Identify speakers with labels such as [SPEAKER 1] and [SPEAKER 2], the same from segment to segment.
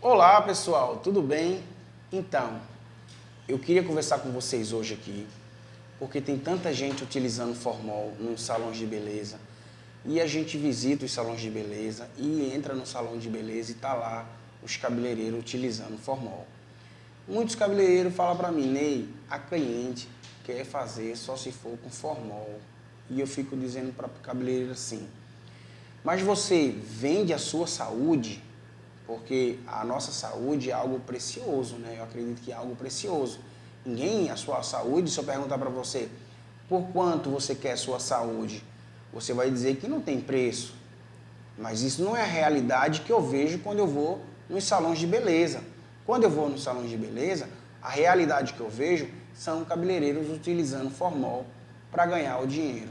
[SPEAKER 1] Olá pessoal, tudo bem? Então, eu queria conversar com vocês hoje aqui, porque tem tanta gente utilizando formol nos salões de beleza, e a gente visita os salões de beleza e entra no salão de beleza e tá lá os cabeleireiros utilizando formol. Muitos cabeleireiros falam para mim, Ney, a cliente quer fazer só se for com formol. E eu fico dizendo para o cabeleireiro assim, mas você vende a sua saúde? Porque a nossa saúde é algo precioso, né? Eu acredito que é algo precioso. Ninguém, a sua saúde, se eu perguntar para você, por quanto você quer a sua saúde? Você vai dizer que não tem preço. Mas isso não é a realidade que eu vejo quando eu vou nos salões de beleza. Quando eu vou nos salões de beleza, a realidade que eu vejo são cabeleireiros utilizando formol para ganhar o dinheiro.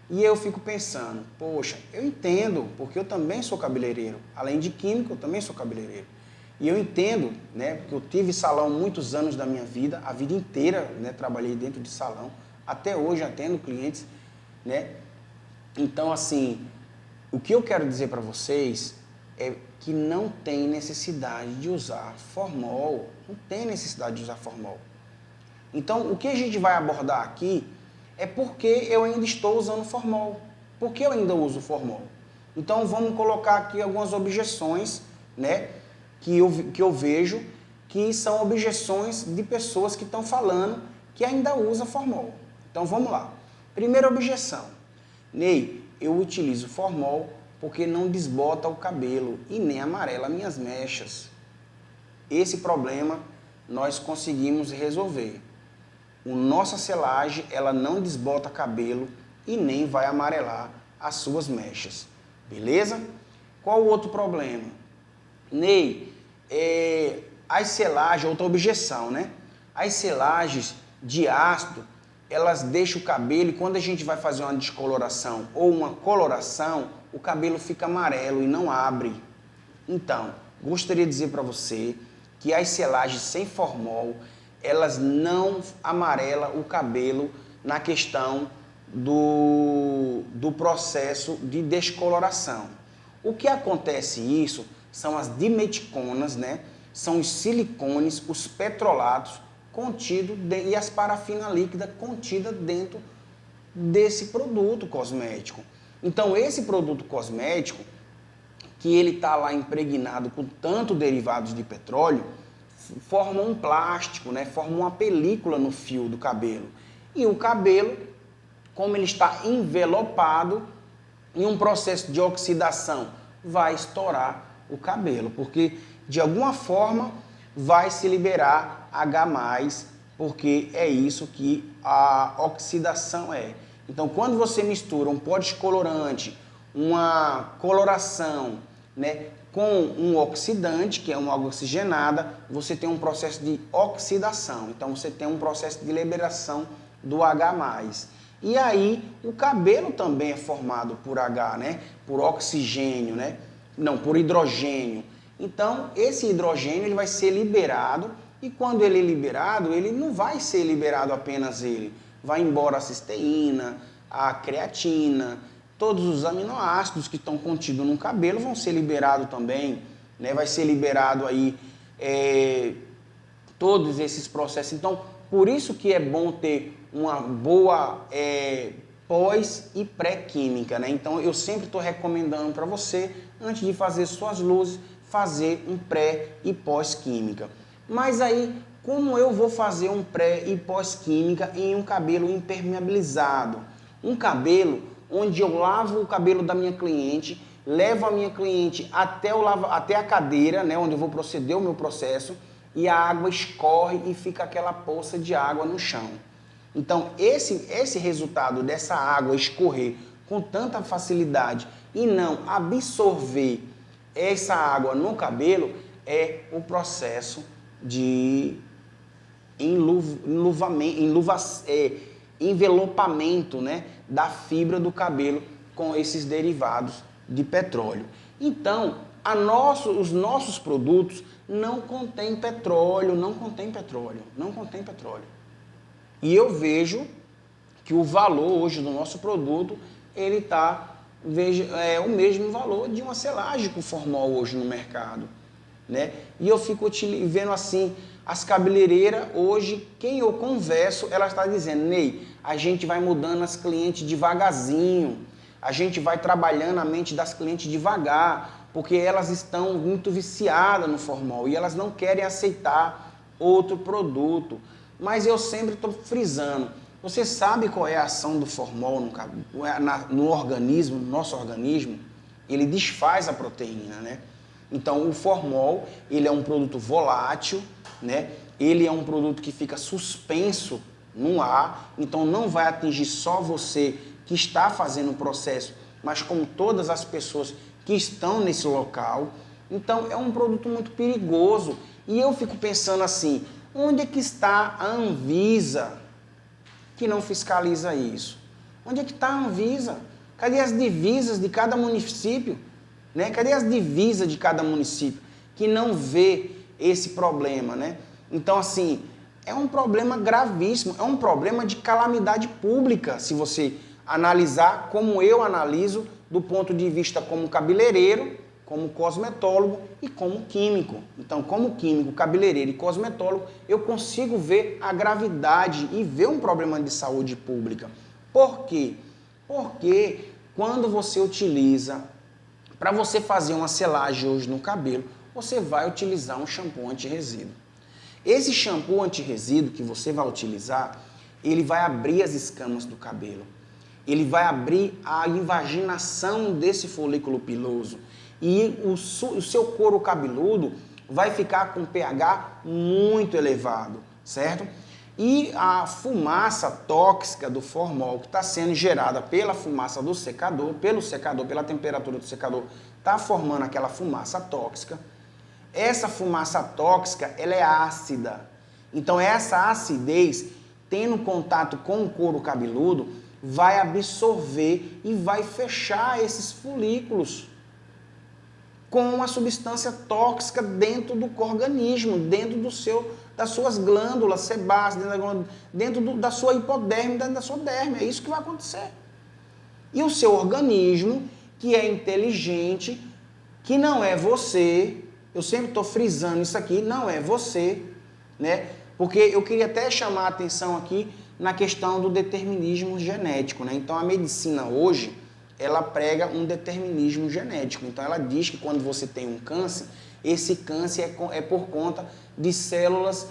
[SPEAKER 1] E eu fico pensando, poxa, eu entendo, porque eu também sou cabeleireiro. Além de químico, eu também sou cabeleireiro. E eu entendo, né, porque eu tive salão muitos anos da minha vida, a vida inteira, né, trabalhei dentro de salão. Até hoje atendo clientes, né? Então, assim, o que eu quero dizer para vocês é que não tem necessidade de usar formol. Não tem necessidade de usar formol. Então, o que a gente vai abordar aqui é porque eu ainda estou usando formol. Por que eu ainda uso formol? Então, vamos colocar aqui algumas objeções, né, que eu vejo que são objeções de pessoas que estão falando que ainda usa formol. Então, vamos lá. Primeira objeção. Ney, eu utilizo formol porque não desbota o cabelo e nem amarela minhas mechas. Esse problema nós conseguimos resolver. A nossa selagem, ela não desbota cabelo e nem vai amarelar as suas mechas. Beleza? Qual o outro problema? Ney, as selagens, outra objeção, né? As selagens de ácido, elas deixam o cabelo e quando a gente vai fazer uma descoloração ou uma coloração, o cabelo fica amarelo e não abre. Então, gostaria de dizer para você que as selagens sem formol, elas não amarelam o cabelo na questão do processo de descoloração. O que acontece isso são as dimeticonas, né? São os silicones, os petrolatos contidos e as parafinas líquidas contidas dentro desse produto cosmético. Então, esse produto cosmético, que ele está lá impregnado com tanto derivados de petróleo, forma um plástico, né? Forma uma película no fio do cabelo. E o cabelo, como ele está envelopado em um processo de oxidação, vai estourar o cabelo, porque de alguma forma vai se liberar H+, porque é isso que a oxidação é. Então, quando você mistura um pó descolorante, uma coloração, né, com um oxidante, que é uma água oxigenada, você tem um processo de oxidação. Então, você tem um processo de liberação do H+. E aí, o cabelo também é formado por H, né? Por oxigênio, né? Não, por hidrogênio. Então, esse hidrogênio ele vai ser liberado e quando ele é liberado, ele não vai ser liberado apenas ele. Vai embora a cisteína, a creatina, todos os aminoácidos que estão contidos no cabelo vão ser liberados também, né? Vai ser liberado aí todos esses processos. Então, por isso que é bom ter uma boa pós e pré-química, né? Então, eu sempre estou recomendando para você, antes de fazer suas luzes, fazer um pré e pós-química. Mas aí, como eu vou fazer um pré e pós-química em um cabelo impermeabilizado? Um cabelo onde eu lavo o cabelo da minha cliente, levo a minha cliente até a cadeira, né, onde eu vou proceder o meu processo, e a água escorre e fica aquela poça de água no chão. Então, esse resultado dessa água escorrer com tanta facilidade e não absorver essa água no cabelo é o processo de envelopamento, né, da fibra do cabelo com esses derivados de petróleo. Então, os nossos produtos não contêm petróleo, não contém petróleo. E eu vejo que o valor hoje do nosso produto, ele está o mesmo valor de uma selagem com formol hoje no mercado. né? E eu fico vendo assim, as cabeleireiras hoje, quem eu converso, ela está dizendo, Ney, a gente vai mudando as clientes devagarzinho, a gente vai trabalhando a mente das clientes devagar, porque elas estão muito viciadas no formol e elas não querem aceitar outro produto. Mas eu sempre estou frisando, você sabe qual é a ação do formol no organismo, no nosso organismo? Ele desfaz a proteína, né? Então o formol, ele é um produto volátil, né? Ele é um produto que fica suspenso no ar, então não vai atingir só você que está fazendo o processo, mas como todas as pessoas que estão nesse local. Então é um produto muito perigoso. E eu fico pensando assim, onde é que está a Anvisa que não fiscaliza isso? Onde é que está a Anvisa? Cadê as divisas de cada município? Né? Cadê as divisas de cada município que não vê esse problema, né? Então, assim, é um problema gravíssimo, é um problema de calamidade pública, se você analisar como eu analiso do ponto de vista como cabeleireiro, como cosmetólogo e como químico. Então, como químico, cabeleireiro e cosmetólogo, eu consigo ver a gravidade e ver um problema de saúde pública. Por quê? Porque quando você utiliza, para você fazer uma selagem hoje no cabelo, você vai utilizar um shampoo anti-resíduo. Esse shampoo anti-resíduo que você vai utilizar, ele vai abrir as escamas do cabelo. Ele vai abrir a invaginação desse folículo piloso. E o seu couro cabeludo vai ficar com pH muito elevado, certo? E a fumaça tóxica do formol, que está sendo gerada pela fumaça do secador, pela temperatura do secador, está formando aquela fumaça tóxica. Essa fumaça tóxica, ela é ácida. Então, essa acidez, tendo contato com o couro cabeludo, vai absorver e vai fechar esses folículos com uma substância tóxica dentro do organismo, dentro das suas glândulas sebáceas, dentro da sua hipoderme, dentro da sua derme. É isso que vai acontecer. E o seu organismo, que é inteligente, que não é você, eu sempre estou frisando isso aqui, não é você, né? Porque eu queria até chamar a atenção aqui na questão do determinismo genético, né? Então a medicina hoje, ela prega um determinismo genético. Então ela diz que quando você tem um câncer, esse câncer é por conta de células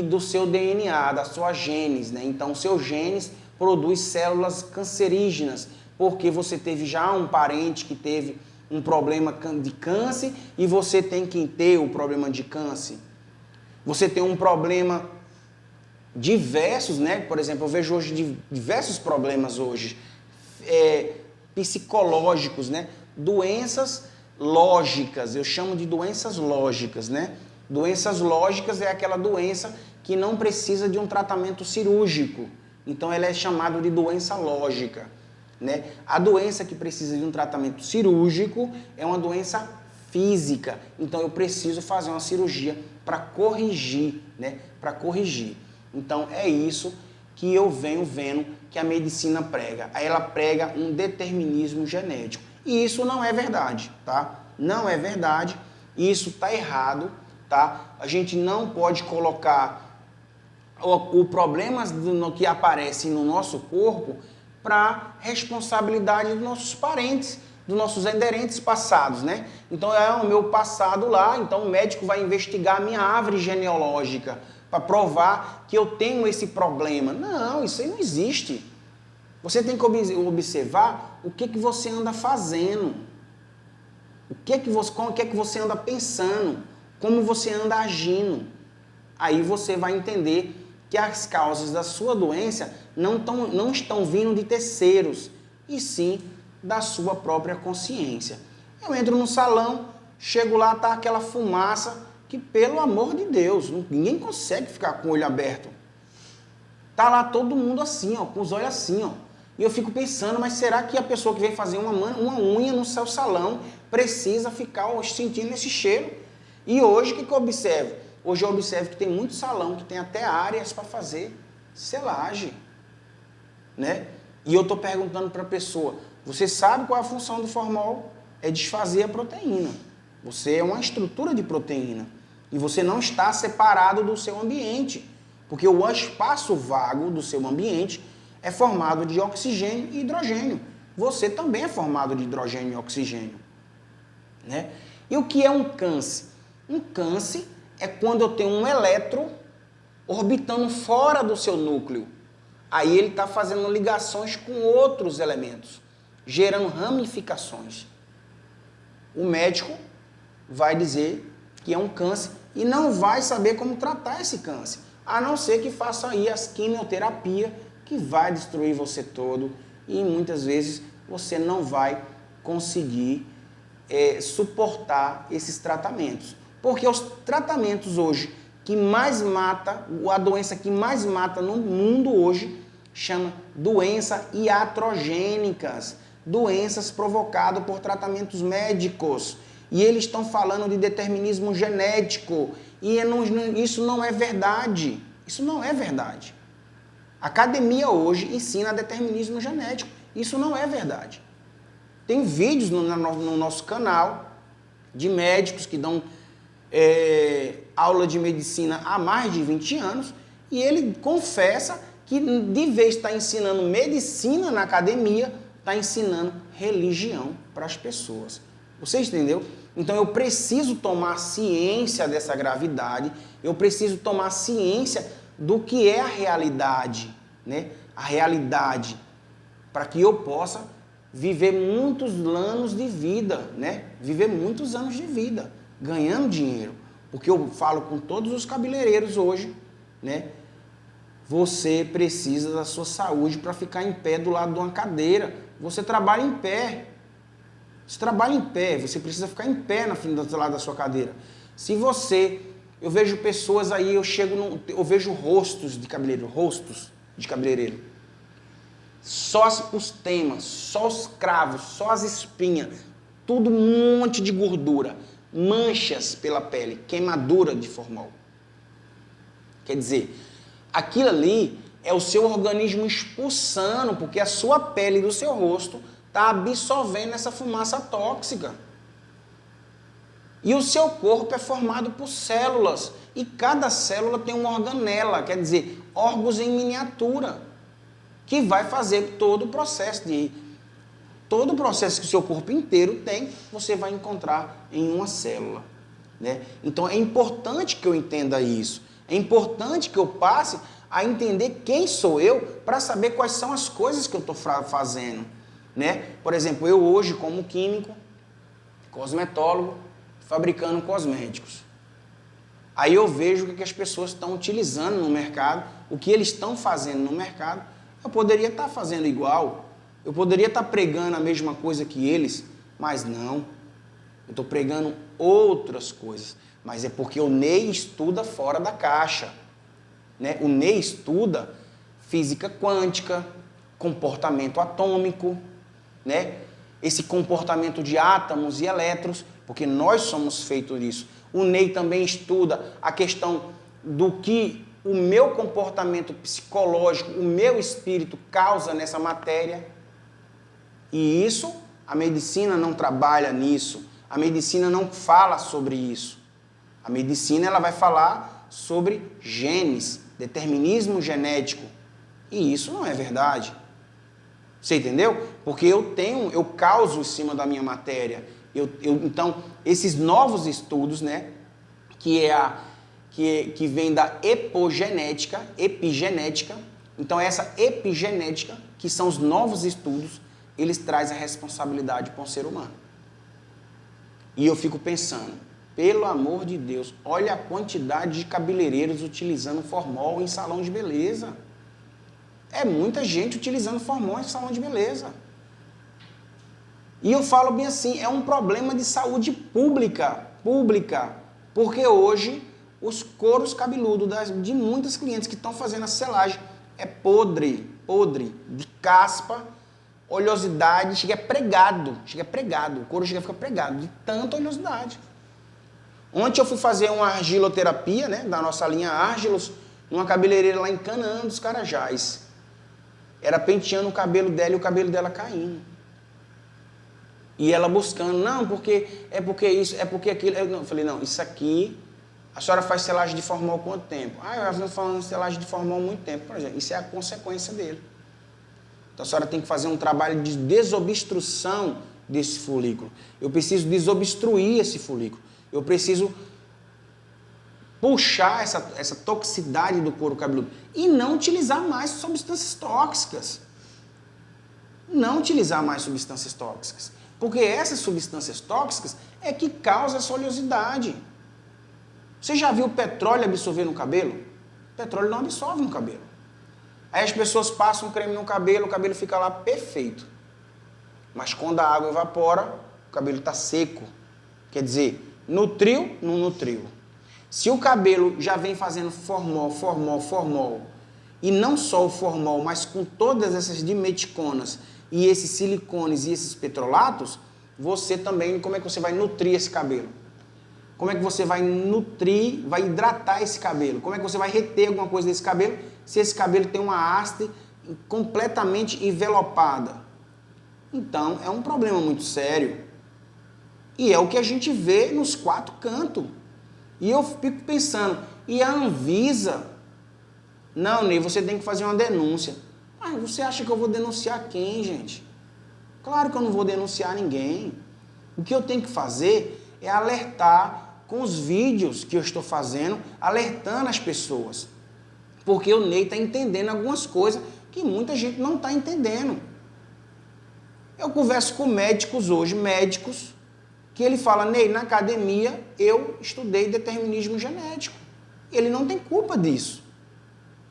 [SPEAKER 1] do seu DNA, da sua genes, né? Então o seu genes produz células cancerígenas, porque você teve já um parente que teve um problema de câncer e você tem que ter o problema de câncer. Você tem um problema diversos, né? Por exemplo, eu vejo hoje diversos problemas hoje psicológicos, né? Doenças lógicas, eu chamo de doenças lógicas, né? Doenças lógicas é aquela doença que não precisa de um tratamento cirúrgico. Então ela é chamada de doença lógica, né? A doença que precisa de um tratamento cirúrgico é uma doença física. Então eu preciso fazer uma cirurgia para corrigir, né? Para corrigir. Então é isso que eu venho vendo que a medicina prega. Ela prega um determinismo genético. E isso não é verdade, tá? Não é verdade. Isso tá errado, tá? A gente não pode colocar o problemas que aparecem no nosso corpo para responsabilidade dos nossos parentes, dos nossos aderentes passados, né? Então é o meu passado lá, então o médico vai investigar a minha árvore genealógica para provar que eu tenho esse problema. Não, isso aí não existe. Você tem que observar o que você anda fazendo, o que você anda pensando, como você anda agindo. Aí você vai entender que as causas da sua doença não estão vindo de terceiros, e sim da sua própria consciência. Eu entro no salão, chego lá, tá aquela fumaça que, pelo amor de Deus, ninguém consegue ficar com o olho aberto. Tá lá todo mundo assim, ó, com os olhos assim, ó. E eu fico pensando, mas será que a pessoa que vem fazer uma unha no seu salão precisa ficar sentindo esse cheiro? E hoje, o que eu observo? Hoje eu observo que tem muito salão que tem até áreas para fazer selagem, né? E eu estou perguntando para a pessoa, você sabe qual é a função do formol? É desfazer a proteína. Você é uma estrutura de proteína. E você não está separado do seu ambiente. Porque o espaço vago do seu ambiente é formado de oxigênio e hidrogênio. Você também é formado de hidrogênio e oxigênio. Né? E o que é um câncer? Um câncer é quando eu tenho um elétron orbitando fora do seu núcleo. Aí ele está fazendo ligações com outros elementos, gerando ramificações. O médico vai dizer que é um câncer e não vai saber como tratar esse câncer, a não ser que faça aí as quimioterapia, que vai destruir você todo e muitas vezes você não vai conseguir suportar esses tratamentos. Porque os tratamentos hoje que mais mata, a doença que mais mata no mundo hoje, chama doenças iatrogênicas, doenças provocadas por tratamentos médicos. E eles estão falando de determinismo genético. E isso não é verdade. Isso não é verdade. A academia hoje ensina determinismo genético. Isso não é verdade. Tem vídeos no nosso canal de médicos que dão aula de medicina há mais de 20 anos e ele confessa que, de vez de estar ensinando medicina na academia, está ensinando religião para as pessoas. Você entendeu? Então eu preciso tomar ciência dessa gravidade, eu preciso tomar ciência do que é a realidade, né? A realidade, para que eu possa viver muitos anos de vida, né? Viver muitos anos de vida, ganhando dinheiro. Porque eu falo com todos os cabeleireiros hoje, né? Você precisa da sua saúde para ficar em pé do lado de uma cadeira. Você trabalha em pé. Você trabalha em pé, você precisa ficar em pé na frente do lado da sua cadeira. Se você... Eu vejo pessoas aí, eu vejo rostos de cabeleireiro. Só os temas, só os cravos, só as espinhas, tudo um monte de gordura, manchas pela pele, queimadura de formol. Quer dizer, aquilo ali é o seu organismo expulsando, porque a sua pele do seu rosto está absorvendo essa fumaça tóxica. E o seu corpo é formado por células, e cada célula tem uma organela, quer dizer, órgãos em miniatura, que vai fazer todo o processo que o seu corpo inteiro tem, você vai encontrar em uma célula, né? Então é importante que eu entenda isso, é importante que eu passe a entender quem sou eu para saber quais são as coisas que eu estou fazendo, né? Por exemplo, eu hoje como químico, cosmetólogo, fabricando cosméticos. Aí eu vejo o que as pessoas estão utilizando no mercado, o que eles estão fazendo no mercado. Eu poderia estar fazendo igual, eu poderia estar pregando a mesma coisa que eles, mas não. Eu estou pregando outras coisas, mas é porque o Ney estuda fora da caixa, né? O Ney estuda física quântica, comportamento atômico, né? Esse comportamento de átomos e elétrons, porque nós somos feitos disso. O Ney também estuda a questão do que o meu comportamento psicológico, o meu espírito causa nessa matéria. E isso, a medicina não trabalha nisso. A medicina não fala sobre isso. A medicina ela vai falar sobre genes, determinismo genético. E isso não é verdade. Você entendeu? Porque eu causo em cima da minha matéria. Então, esses novos estudos, né, que vem da epigenética, então essa epigenética, que são os novos estudos, eles trazem a responsabilidade para o ser humano. E eu fico pensando, pelo amor de Deus, olha a quantidade de cabeleireiros utilizando formol em salão de beleza. É muita gente utilizando formol em salão de beleza. E eu falo bem assim, é um problema de saúde pública, porque hoje os couros cabeludos de muitas clientes que estão fazendo a selagem é podre, de caspa, oleosidade, chega pregado, o couro chega a ficar pregado, de tanta oleosidade. Ontem eu fui fazer uma argiloterapia, né, da nossa linha Argilos, numa cabeleireira lá em Canaã dos Carajás. Era penteando o cabelo dela e o cabelo dela caindo. E ela buscando, não, porque isso, é porque aquilo. Eu falei, não, isso aqui, a senhora faz selagem de formol há quanto tempo? Ah, eu já venho falando de selagem de formol há muito tempo. Por exemplo, isso é a consequência dele. Então a senhora tem que fazer um trabalho de desobstrução desse folículo. Eu preciso desobstruir esse folículo. Eu preciso puxar essa toxicidade do couro cabeludo. E não utilizar mais substâncias tóxicas. Não utilizar mais substâncias tóxicas. Porque essas substâncias tóxicas é que causam essa oleosidade. Você já viu o petróleo absorver no cabelo? O petróleo não absorve no cabelo. Aí as pessoas passam creme no cabelo, o cabelo fica lá perfeito. Mas quando a água evapora, o cabelo está seco. Quer dizer, nutriu, não nutriu. Se o cabelo já vem fazendo formol, e não só o formol, mas com todas essas dimeticonas e esses silicones e esses petrolatos, você também, como é que você vai nutrir esse cabelo? Como é que você vai nutrir, vai hidratar esse cabelo? Como é que você vai reter alguma coisa desse cabelo se esse cabelo tem uma haste completamente envelopada? Então, é um problema muito sério. E é o que a gente vê nos 4 cantos. E eu fico pensando, e a Anvisa? Não, Ney, você tem que fazer uma denúncia. Mas você acha que eu vou denunciar quem, gente? Claro que eu não vou denunciar ninguém. O que eu tenho que fazer é alertar com os vídeos que eu estou fazendo, alertando as pessoas. Porque o Ney está entendendo algumas coisas que muita gente não está entendendo. Eu converso com médicos hoje, que ele fala, Ney, na academia eu estudei determinismo genético. Ele não tem culpa disso.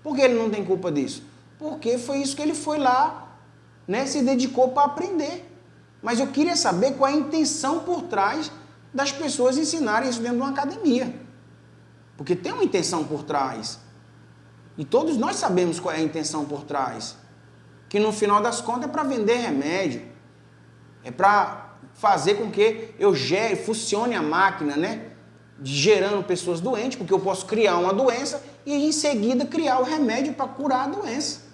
[SPEAKER 1] Por que ele não tem culpa disso? Porque foi isso que ele foi lá, né, se dedicou para aprender. Mas eu queria saber qual é a intenção por trás das pessoas ensinarem isso dentro de uma academia. Porque tem uma intenção por trás. E todos nós sabemos qual é a intenção por trás. Que no final das contas é para vender remédio. É para fazer com que eu funcione a máquina, né? Gerando pessoas doentes, porque eu posso criar uma doença e em seguida criar o remédio para curar a doença.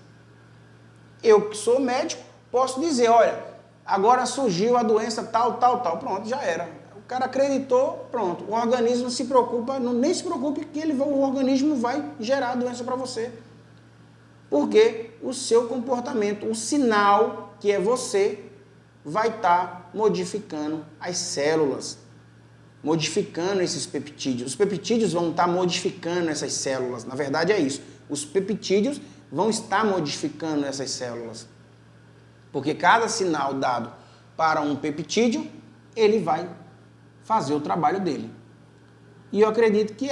[SPEAKER 1] Eu que sou médico, posso dizer, olha, agora surgiu a doença tal. Pronto, já era. O cara acreditou, pronto. O organismo se preocupa, nem se preocupe que o organismo vai gerar a doença para você. Porque o seu comportamento, o sinal que é você, vai estar modificando as células, modificando esses peptídeos. Os peptídeos vão estar modificando essas células. Na verdade é isso. Os peptídeos vão estar modificando essas células. Porque cada sinal dado para um peptídeo, ele vai fazer o trabalho dele. E eu acredito que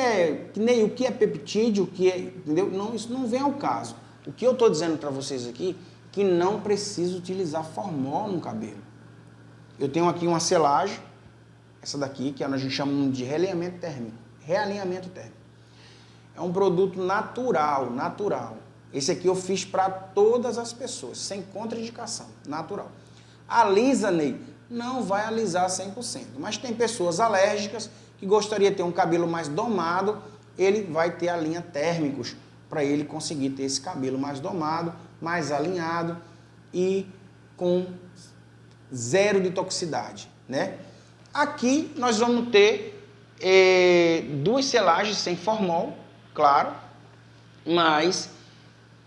[SPEAKER 1] nem o que é peptídeo, entendeu? Não, isso não vem ao caso. O que eu estou dizendo para vocês aqui, que não precisa utilizar formol no cabelo. Eu tenho aqui uma selagem, essa daqui, que a gente chama de realinhamento térmico. Realinhamento térmico. É um produto natural. Esse aqui eu fiz para todas as pessoas, sem contraindicação, natural. Alisa, Ney, não vai alisar 100%, mas tem pessoas alérgicas que gostariam de ter um cabelo mais domado, ele vai ter a linha térmicos para ele conseguir ter esse cabelo mais domado, mais alinhado e com zero de toxicidade, né? Aqui nós vamos ter 2 selagens sem formol, claro, mas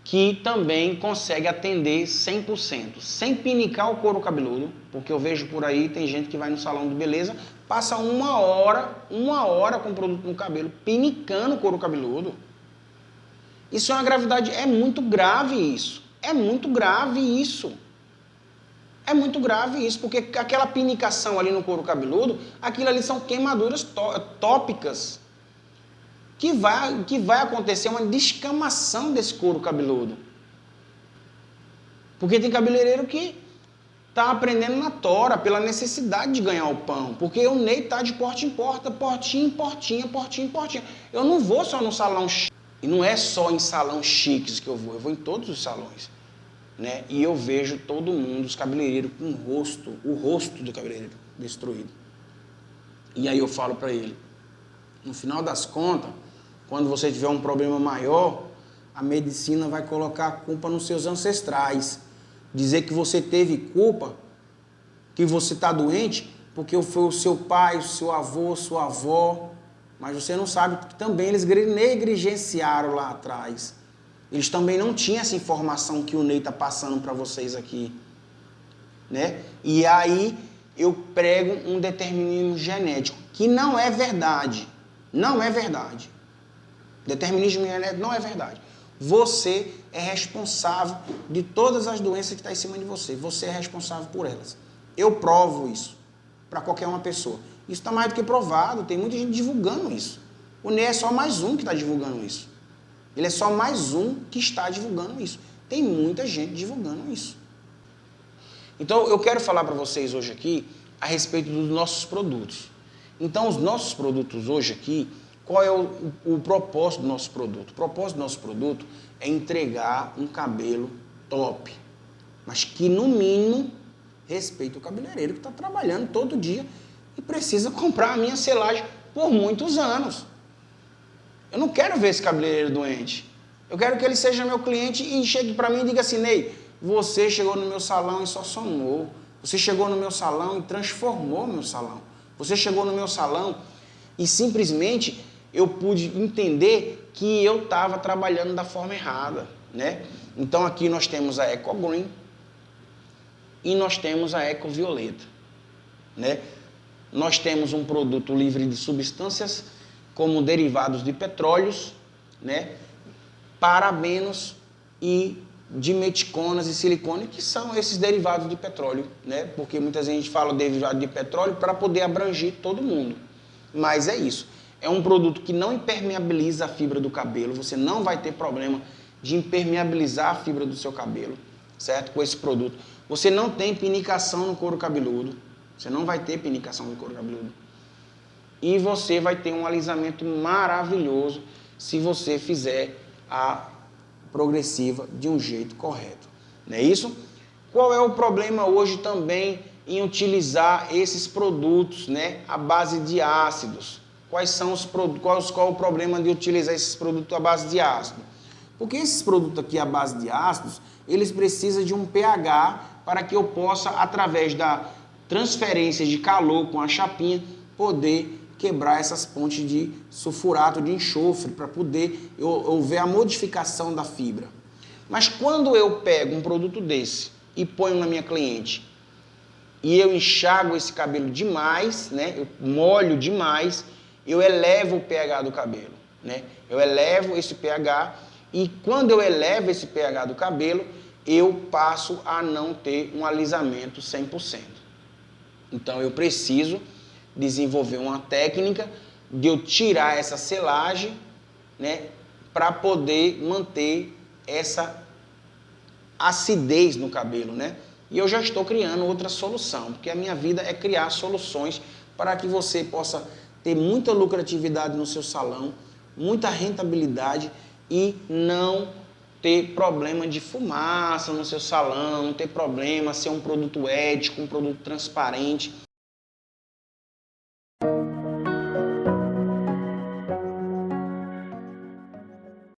[SPEAKER 1] que também consegue atender 100%, sem pinicar o couro cabeludo, porque eu vejo por aí, tem gente que vai no salão de beleza, passa uma hora com produto no cabelo, pinicando o couro cabeludo. Isso é uma gravidade, é muito grave isso, porque aquela pinicação ali no couro cabeludo, aquilo ali são queimaduras tópicas, que vai acontecer uma descamação desse couro cabeludo. Porque tem cabeleireiro que está aprendendo na tora, pela necessidade de ganhar o pão. Porque o Ney está de porta em porta, portinha. Eu não vou só no salão chique. E não é só em salão chiques que eu vou em todos os salões. Né? E eu vejo todo mundo, os cabeleireiros com o rosto do cabeleireiro destruído. E aí eu falo para ele, no final das contas, quando você tiver um problema maior, a medicina vai colocar a culpa nos seus ancestrais. Dizer que você teve culpa que você está doente porque foi o seu pai, o seu avô, sua avó, mas você não sabe que também eles negligenciaram lá atrás. Eles também não tinham essa informação que o Ney está passando para vocês aqui, né? E aí eu prego um determinismo genético, que não é verdade. Não é verdade. Determinismo genético não é verdade. Você é responsável de todas as doenças que estão em cima de você. Você é responsável por elas. Eu provo isso para qualquer uma pessoa. Isso está mais do que provado. Tem muita gente divulgando isso. O Ney é só mais um que está divulgando isso. Ele é só mais um que está divulgando isso. Tem muita gente divulgando isso. Então, eu quero falar para vocês hoje aqui a respeito dos nossos produtos. Então, os nossos produtos hoje aqui, qual é o propósito do nosso produto? O propósito do nosso produto é entregar um cabelo top, mas que, no mínimo, respeite o cabeleireiro que está trabalhando todo dia e precisa comprar a minha selagem por muitos anos. Eu não quero ver esse cabeleireiro doente. Eu quero que ele seja meu cliente e chegue para mim e diga assim: Ney, você chegou no meu salão e só somou. Você chegou no meu salão e transformou meu salão. Você chegou no meu salão e simplesmente eu pude entender que eu estava trabalhando da forma errada, né? Então aqui nós temos a Eco Green e nós temos a Eco Violeta, né? Nós temos um produto livre de substâncias como derivados de petróleos, né? Parabenos e dimeticonas e silicone, que são esses derivados de petróleo, né? Porque muita gente fala derivado de petróleo para poder abranger todo mundo. Mas é isso. É um produto que não impermeabiliza a fibra do cabelo. Você não vai ter problema de impermeabilizar a fibra do seu cabelo, certo? Com esse produto. Você não tem pinicação no couro cabeludo. Você não vai ter pinicação no couro cabeludo. E você vai ter um alisamento maravilhoso se você fizer a progressiva de um jeito correto. Não é isso? Qual é o problema hoje também em utilizar esses produtos, né, à base de ácidos? Qual o problema de utilizar esses produtos à base de ácido? Porque esses produtos aqui à base de ácidos, eles precisam de um pH para que eu possa, através da transferência de calor com a chapinha, poder quebrar essas pontes de sulfurato de enxofre para poder eu ver a modificação da fibra. Mas quando eu pego um produto desse e ponho na minha cliente e eu enxago esse cabelo demais, né? Eu molho demais, eu elevo o pH do cabelo, né? Eu elevo esse pH e quando eu elevo esse pH do cabelo, eu passo a não ter um alisamento 100%. Então eu preciso desenvolver uma técnica de eu tirar essa selagem, né, para poder manter essa acidez no cabelo, né? E eu já estou criando outra solução, porque a minha vida é criar soluções para que você possa ter muita lucratividade no seu salão, muita rentabilidade e não ter problema de fumaça no seu salão, não ter problema, ser um produto ético, um produto transparente.